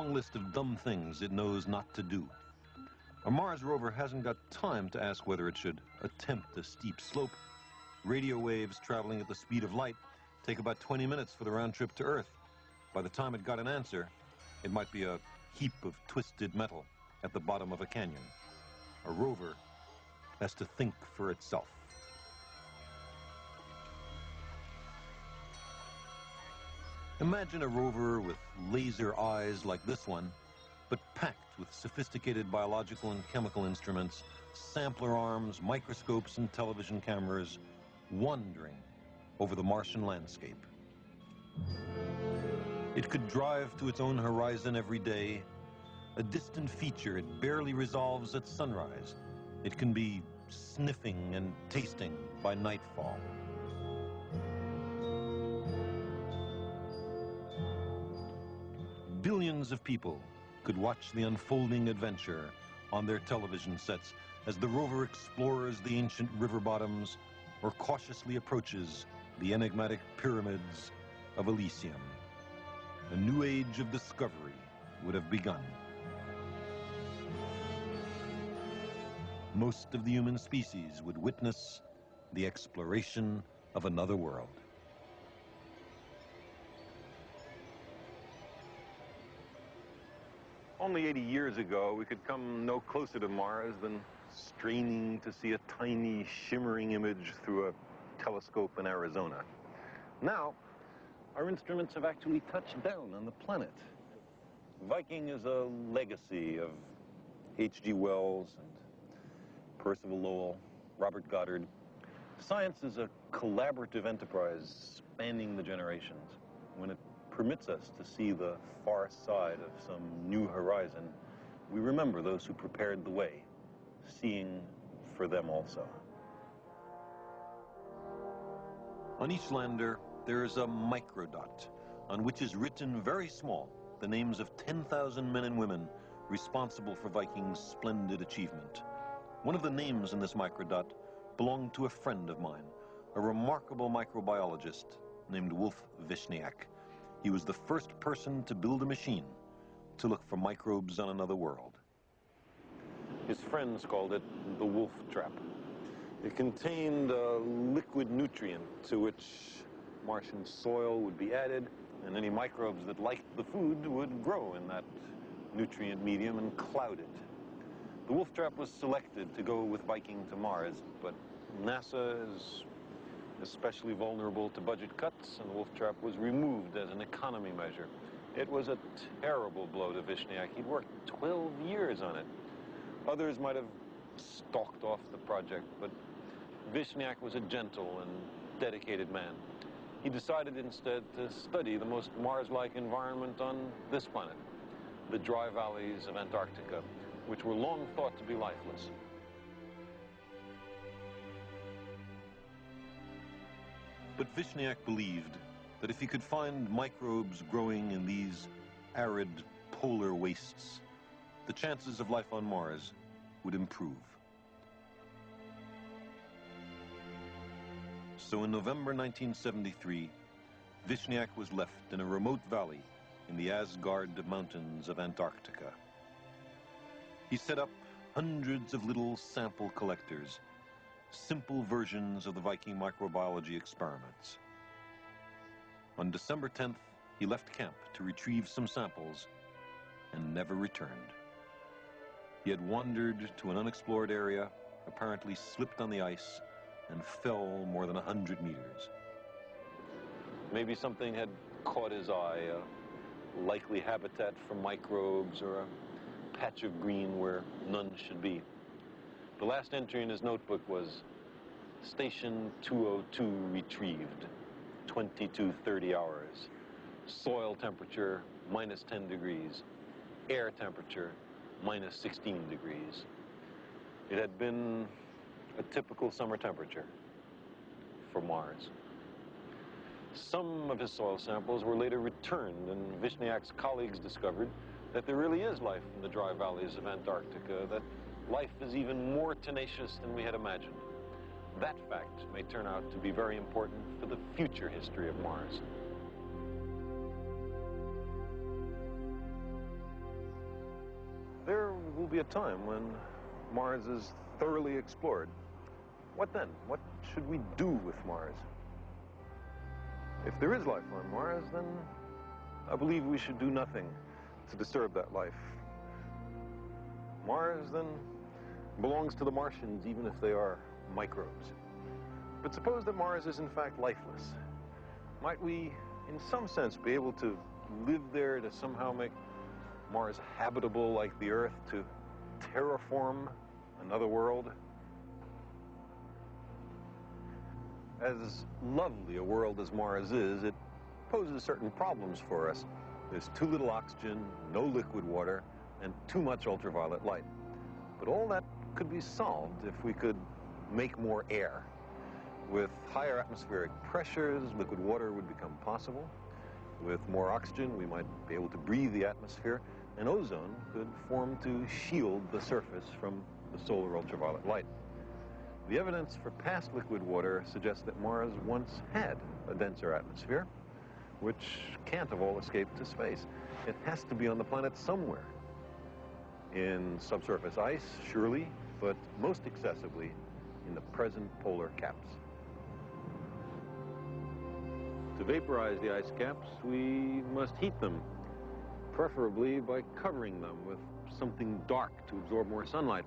long list of dumb things it knows not to do. A Mars rover hasn't got time to ask whether it should attempt a steep slope. Radio waves traveling at the speed of light take about 20 minutes for the round trip to Earth. By the time it got an answer, it might be a heap of twisted metal at the bottom of a canyon. A rover has to think for itself. Imagine a rover with laser eyes like this one, but packed with sophisticated biological and chemical instruments, sampler arms, microscopes, and television cameras, wandering over the Martian landscape. It could drive to its own horizon every day, a distant feature it barely resolves at sunrise. It can be sniffing and tasting by nightfall. Billions of people could watch the unfolding adventure on their television sets as the rover explores the ancient river bottoms or cautiously approaches the enigmatic pyramids of Elysium. A new age of discovery would have begun. Most of the human species would witness the exploration of another world. Only 80 years ago, we could come no closer to Mars than straining to see a tiny, shimmering image through a telescope in Arizona. Now, our instruments have actually touched down on the planet. Viking is a legacy of H.G. Wells and Percival Lowell, Robert Goddard. Science is a collaborative enterprise spanning the generations. When it permits us to see the far side of some new horizon, we remember those who prepared the way, seeing for them also. On each lander, there is a microdot on which is written very small the names of 10,000 men and women responsible for Viking's splendid achievement. One of the names in this microdot belonged to a friend of mine, a remarkable microbiologist named Wolf Vishniak. He was the first person to build a machine to look for microbes on another world. His friends called it the wolf trap. It contained a liquid nutrient to which Martian soil would be added, and any microbes that liked the food would grow in that nutrient medium and cloud it. The wolf trap was selected to go with Viking to Mars, but NASA is especially vulnerable to budget cuts, and the wolf trap was removed as an economy measure. It was a terrible blow to Vishniak. He'd worked 12 years on it. Others might have stalked off the project, but Vishniak was a gentle and dedicated man. He decided instead to study the most Mars-like environment on this planet, the dry valleys of Antarctica, which were long thought to be lifeless. But Vishniak believed that if he could find microbes growing in these arid polar wastes, the chances of life on Mars would improve. So in November 1973, Vishniak was left in a remote valley in the Asgard Mountains of Antarctica. He set up hundreds of little sample collectors, simple versions of the Viking microbiology experiments. On December 10th, he left camp to retrieve some samples and never returned. He had wandered to an unexplored area, apparently slipped on the ice, and fell more than 100 meters. Maybe something had caught his eye, a likely habitat for microbes or a patch of green where none should be. The last entry in his notebook was Station 202 retrieved, 22:30 hours. Soil temperature minus 10 degrees. Air temperature minus 16 degrees. It had been a typical summer temperature for Mars. Some of his soil samples were later returned, and Vishniak's colleagues discovered that there really is life in the dry valleys of Antarctica, that life is even more tenacious than we had imagined. That fact may turn out to be very important for the future history of Mars. will be a time when Mars is thoroughly explored. What then? What should we do with Mars? If there is life on Mars, then I believe we should do nothing to disturb that life. Mars, then, belongs to the Martians, even if they are microbes. But suppose that Mars is in fact lifeless. Might we, in some sense, be able to live there, to somehow make Mars habitable like the Earth, to terraform another world? As lovely a world as Mars is, it poses certain problems for us. There's too little oxygen, no liquid water, and too much ultraviolet light. But all that could be solved if we could make more air. With higher atmospheric pressures, liquid water would become possible. With more oxygen, we might be able to breathe the atmosphere, and ozone could form to shield the surface from the solar ultraviolet light. The evidence for past liquid water suggests that Mars once had a denser atmosphere, which can't have all escaped to space. It has to be on the planet somewhere. In subsurface ice, surely, but most excessively in the present polar caps. To vaporize the ice caps, we must heat them, preferably by covering them with something dark to absorb more sunlight.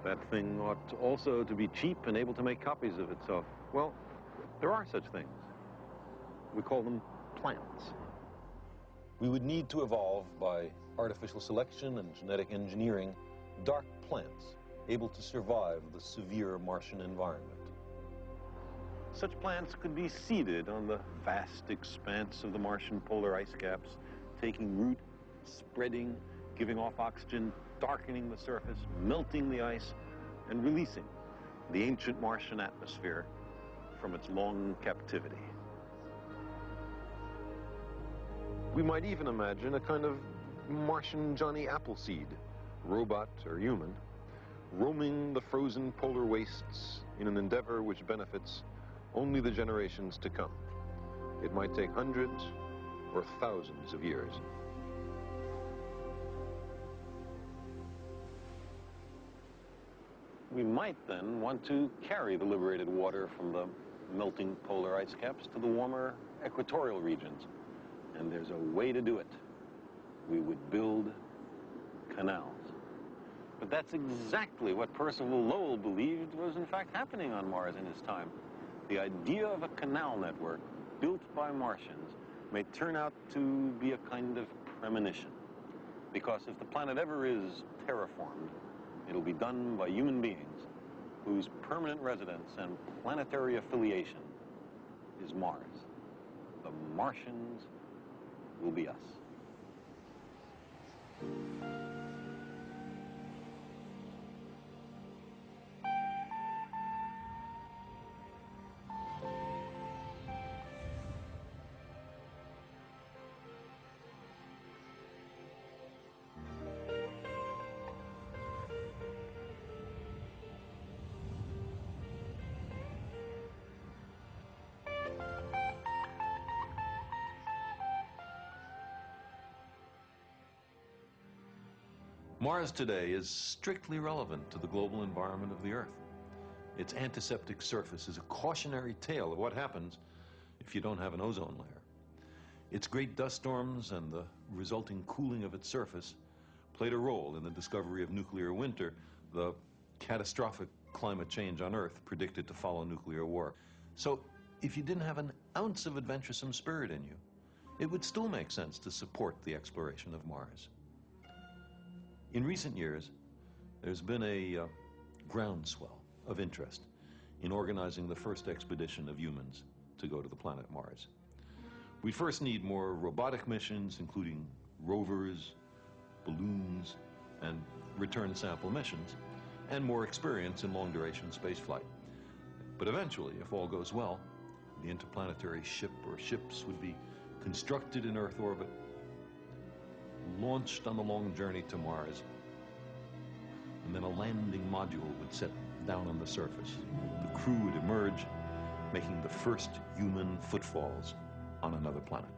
That thing ought also to be cheap and able to make copies of itself. Well, there are such things. We call them plants. We would need to evolve by artificial selection and genetic engineering dark plants able to survive the severe Martian environment. Such plants could be seeded on the vast expanse of the Martian polar ice caps, taking root, spreading, giving off oxygen, darkening the surface, melting the ice, and releasing the ancient Martian atmosphere from its long captivity. We might even imagine a kind of Martian Johnny Appleseed, robot or human, roaming the frozen polar wastes in an endeavor which benefits only the generations to come. It might take hundreds or thousands of years. We might then want to carry the liberated water from the melting polar ice caps to the warmer equatorial regions. And there's a way to do it. We would build canals. But that's exactly what Percival Lowell believed was in fact happening on Mars in his time. The idea of a canal network built by Martians may turn out to be a kind of premonition. Because if the planet ever is terraformed, it'll be done by human beings whose permanent residence and planetary affiliation is Mars. The Martians will be us. Mars today is strictly relevant to the global environment of the Earth. Its antiseptic surface is a cautionary tale of what happens if you don't have an ozone layer. Its great dust storms and the resulting cooling of its surface played a role in the discovery of nuclear winter, the catastrophic climate change on Earth predicted to follow nuclear war. So if you didn't have an ounce of adventuresome spirit in you, it would still make sense to support the exploration of Mars. In recent years, there's been a groundswell of interest in organizing the first expedition of humans to go to the planet Mars. We first need more robotic missions, including rovers, balloons, and return sample missions, and more experience in long-duration spaceflight. But eventually, if all goes well, the interplanetary ship or ships would be constructed in Earth orbit, launched on the long journey to Mars, and then a landing module would set down on the surface. The crew would emerge, making the first human footfalls on another planet.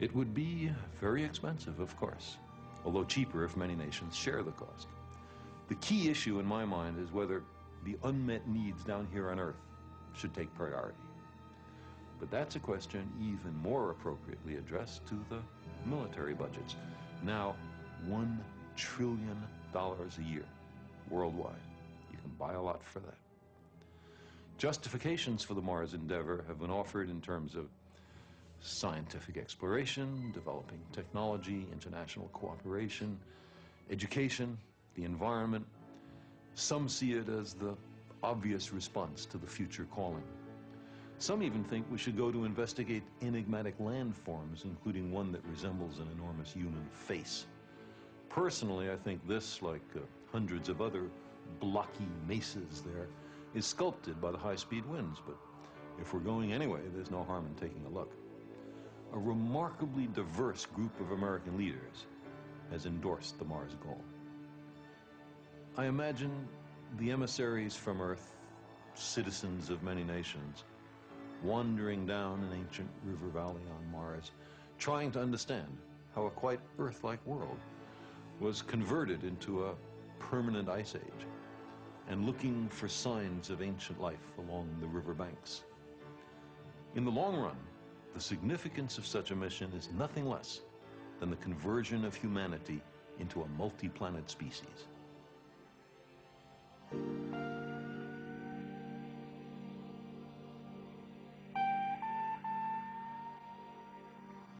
It would be very expensive, of course, although cheaper if many nations share the cost. The key issue in my mind is whether the unmet needs down here on Earth should take priority. But that's a question even more appropriately addressed to the military budgets. Now, $1 trillion a year worldwide. You can buy a lot for that. Justifications for the Mars endeavor have been offered in terms of scientific exploration, developing technology, international cooperation, education, the environment. Some see it as the obvious response to the future calling. Some even think we should go to investigate enigmatic landforms, including one that resembles an enormous human face. Personally, I think this, like hundreds of other blocky mesas there, is sculpted by the high-speed winds, but if we're going anyway, there's no harm in taking a look. A remarkably diverse group of American leaders has endorsed the Mars goal. I imagine the emissaries from Earth, citizens of many nations, wandering down an ancient river valley on Mars, trying to understand how a quite Earth-like world was converted into a permanent ice age, and looking for signs of ancient life along the riverbanks. In the long run, the significance of such a mission is nothing less than the conversion of humanity into a multi-planet species.